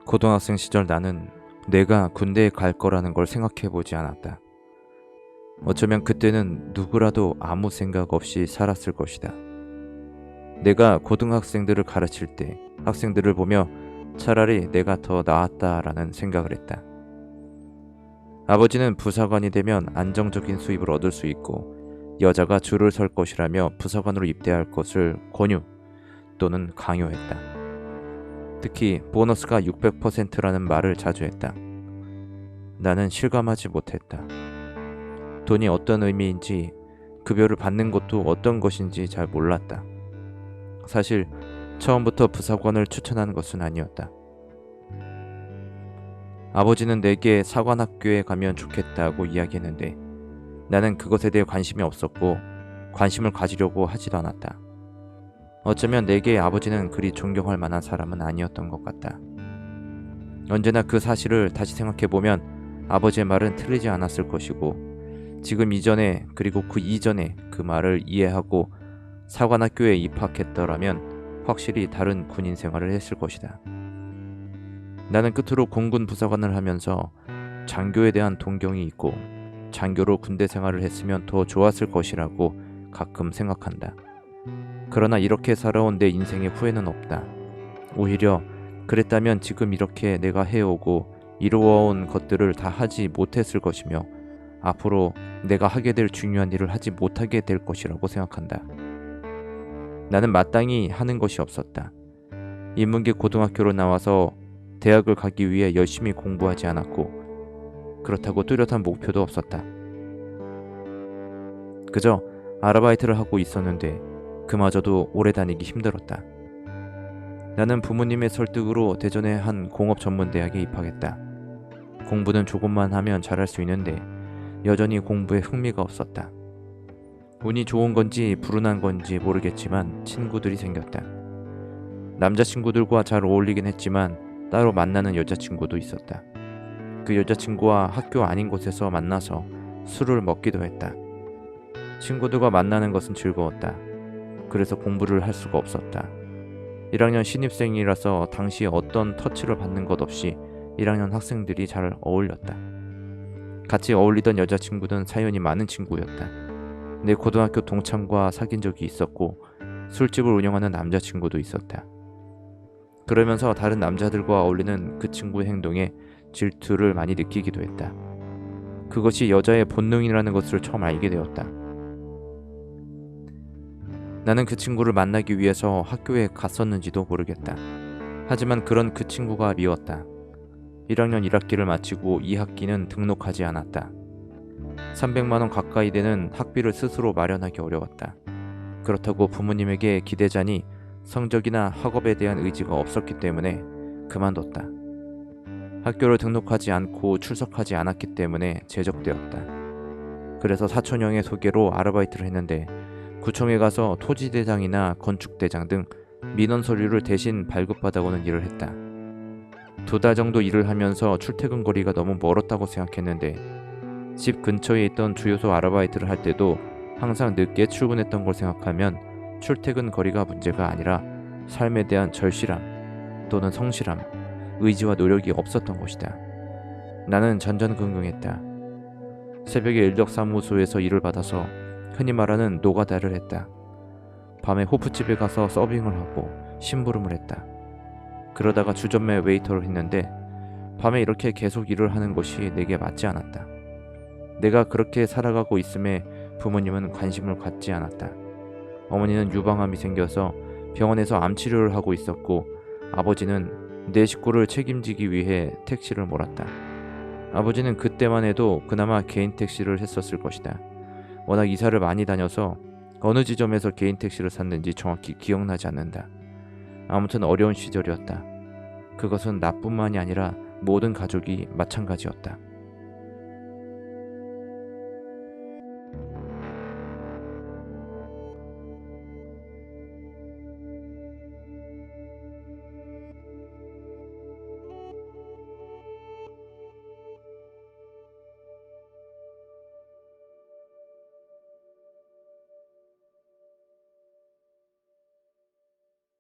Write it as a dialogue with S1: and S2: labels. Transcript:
S1: 고등학생 시절 나는 내가 군대에 갈 거라는 걸 생각해 보지 않았다. 어쩌면 그때는 누구라도 아무 생각 없이 살았을 것이다. 내가 고등학생들을 가르칠 때 학생들을 보며 차라리 내가 더 나았다라는 생각을 했다. 아버지는 부사관이 되면 안정적인 수입을 얻을 수 있고 여자가 줄을 설 것이라며 부사관으로 입대할 것을 권유 또는 강요했다. 특히 보너스가 600%라는 말을 자주 했다. 나는 실감하지 못했다. 돈이 어떤 의미인지, 급여를 받는 것도 어떤 것인지 잘 몰랐다. 사실 처음부터 부사관을 추천한 것은 아니었다. 아버지는 내게 사관학교에 가면 좋겠다고 이야기했는데 나는 그것에 대해 관심이 없었고 관심을 가지려고 하지도 않았다. 어쩌면 내게 아버지는 그리 존경할 만한 사람은 아니었던 것 같다. 언제나 그 사실을 다시 생각해보면 아버지의 말은 틀리지 않았을 것이고 지금 이전에 그리고 그 이전에 그 말을 이해하고 사관학교에 입학했더라면 확실히 다른 군인 생활을 했을 것이다. 나는 끝으로 공군 부사관을 하면서 장교에 대한 동경이 있고 장교로 군대 생활을 했으면 더 좋았을 것이라고 가끔 생각한다. 그러나 이렇게 살아온 내 인생에 후회는 없다. 오히려 그랬다면 지금 이렇게 내가 해오고 이루어온 것들을 다 하지 못했을 것이며 앞으로 내가 하게 될 중요한 일을 하지 못하게 될 것이라고 생각한다. 나는 마땅히 하는 것이 없었다. 인문계 고등학교로 나와서 대학을 가기 위해 열심히 공부하지 않았고 그렇다고 뚜렷한 목표도 없었다. 그저 아르바이트를 하고 있었는데 그마저도 오래 다니기 힘들었다. 나는 부모님의 설득으로 대전의 한 공업전문대학에 입학했다. 공부는 조금만 하면 잘할 수 있는데 여전히 공부에 흥미가 없었다. 운이 좋은 건지 불운한 건지 모르겠지만 친구들이 생겼다. 남자친구들과 잘 어울리긴 했지만 따로 만나는 여자친구도 있었다. 그 여자친구와 학교 아닌 곳에서 만나서 술을 먹기도 했다. 친구들과 만나는 것은 즐거웠다. 그래서 공부를 할 수가 없었다. 1학년 신입생이라서 당시 어떤 터치를 받는 것 없이 1학년 학생들이 잘 어울렸다. 같이 어울리던 여자친구는 사연이 많은 친구였다. 내 고등학교 동창과 사귄 적이 있었고 술집을 운영하는 남자친구도 있었다. 그러면서 다른 남자들과 어울리는 그 친구의 행동에 질투를 많이 느끼기도 했다. 그것이 여자의 본능이라는 것을 처음 알게 되었다. 나는 그 친구를 만나기 위해서 학교에 갔었는지도 모르겠다. 하지만 그런 그 친구가 미웠다. 1학년 1학기를 마치고 2학기는 등록하지 않았다. 300만 원 가까이 되는 학비를 스스로 마련하기 어려웠다. 그렇다고 부모님에게 기대자니 성적이나 학업에 대한 의지가 없었기 때문에 그만뒀다. 학교를 등록하지 않고 출석하지 않았기 때문에 제적되었다. 그래서 사촌 형의 소개로 아르바이트를 했는데 구청에 가서 토지대장이나 건축대장 등 민원 서류를 대신 발급받아오는 일을 했다. 2달 정도 일을 하면서 출퇴근 거리가 너무 멀었다고 생각했는데 집 근처에 있던 주유소 아르바이트를 할 때도 항상 늦게 출근했던 걸 생각하면 출퇴근 거리가 문제가 아니라 삶에 대한 절실함 또는 성실함, 의지와 노력이 없었던 것이다. 나는 전전긍긍했다. 새벽에 인력사무소에서 일을 받아서 흔히 말하는 노가다를 했다. 밤에 호프집에 가서 서빙을 하고 심부름을 했다. 그러다가 주점에 웨이터를 했는데 밤에 이렇게 계속 일을 하는 것이 내게 맞지 않았다. 내가 그렇게 살아가고 있음에 부모님은 관심을 갖지 않았다. 어머니는 유방암이 생겨서 병원에서 암치료를 하고 있었고 아버지는 내 식구를 책임지기 위해 택시를 몰았다. 아버지는 그때만 해도 그나마 개인 택시를 했었을 것이다. 워낙 이사를 많이 다녀서 어느 지점에서 개인 택시를 샀는지 정확히 기억나지 않는다. 아무튼 어려운 시절이었다. 그것은 나뿐만이 아니라 모든 가족이 마찬가지였다.